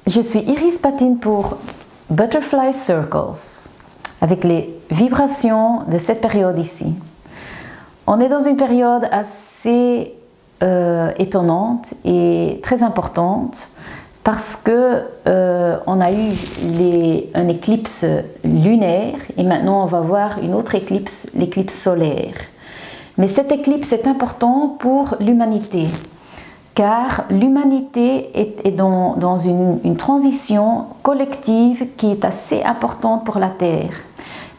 Je suis Iris Patine pour Butterfly Circles, avec les vibrations de cette période ici. On est dans une période assez étonnante et très importante parce que on a eu un éclipse lunaire et maintenant on va voir une autre éclipse, l'éclipse solaire. Mais cet éclipse est important pour l'humanité, car l'humanité est dans une transition collective qui est assez importante pour la Terre,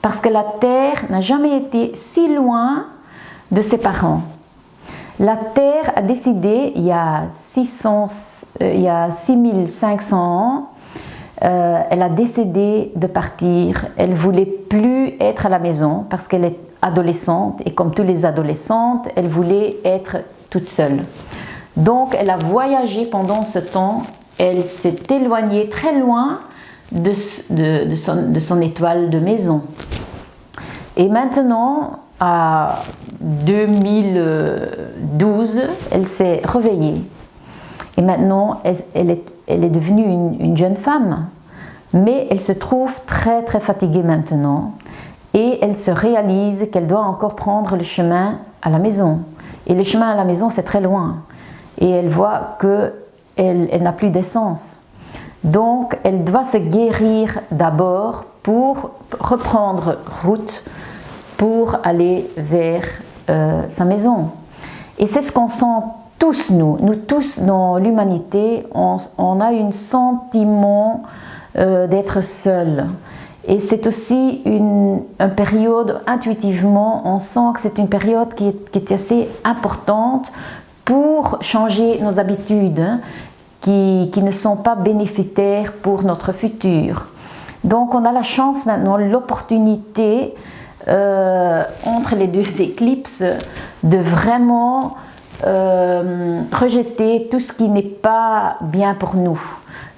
parce que la Terre n'a jamais été si loin de ses parents. La Terre a décidé, il y a 6500 ans, elle a décidé de partir. Elle ne voulait plus être à la maison parce qu'elle est adolescente et comme toutes les adolescentes, elle voulait être toute seule. Donc elle a voyagé pendant ce temps, elle s'est éloignée très loin de son étoile de maison. Et maintenant, à 2012, elle s'est réveillée. Et maintenant, elle est devenue une jeune femme. Mais elle se trouve très très fatiguée maintenant. Et elle se réalise qu'elle doit encore prendre le chemin à la maison. Et le chemin à la maison, c'est très loin. Et elle voit qu'elle n'a plus d'essence. Donc, elle doit se guérir d'abord pour reprendre route pour aller vers sa maison. Et c'est ce qu'on sent tous nous tous dans l'humanité, on a un sentiment d'être seul. Et c'est aussi une période, intuitivement, on sent que c'est une période qui est assez importante pour changer nos habitudes, qui ne sont pas bénéficiaires pour notre futur. Donc on a la chance maintenant, l'opportunité entre les deux éclipses de vraiment rejeter tout ce qui n'est pas bien pour nous.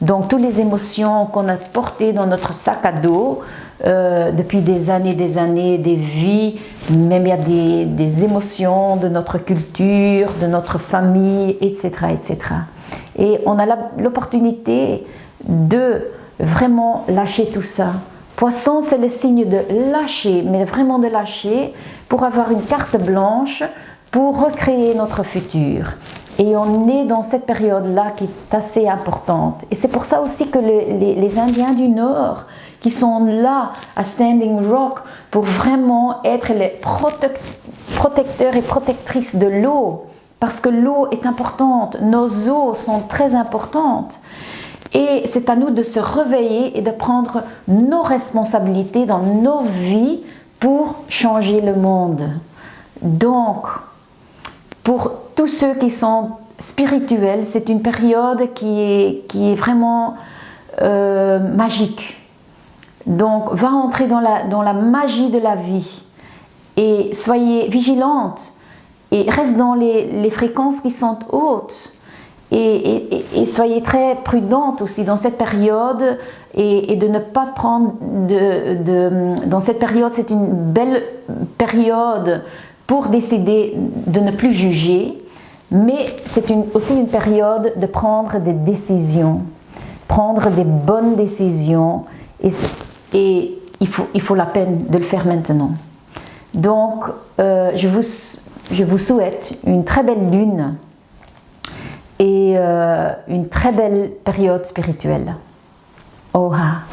Donc toutes les émotions qu'on a portées dans notre sac à dos depuis des années, des vies, même il y a des émotions de notre culture, de notre famille, etc. etc. Et on a l'opportunité de vraiment lâcher tout ça. Poisson, c'est le signe de lâcher, mais vraiment de lâcher pour avoir une carte blanche pour recréer notre futur. Et on est dans cette période-là qui est assez importante. Et c'est pour ça aussi que les Indiens du Nord, qui sont là à Standing Rock pour vraiment être les protecteurs et protectrices de l'eau, parce que l'eau est importante, nos eaux sont très importantes. Et c'est à nous de se réveiller et de prendre nos responsabilités dans nos vies pour changer le monde. Donc, pour tous ceux qui sont spirituels, c'est une période qui est vraiment magique. Donc, va entrer dans la magie de la vie et soyez vigilante et reste dans les fréquences qui sont hautes. Et soyez très prudente aussi dans cette période et de ne pas prendre dans cette période, c'est une belle période pour décider de ne plus juger, mais c'est aussi une période de prendre des décisions, prendre des bonnes décisions et il faut la peine de le faire maintenant. Donc je vous souhaite une très belle lune et une très belle période spirituelle. Oha!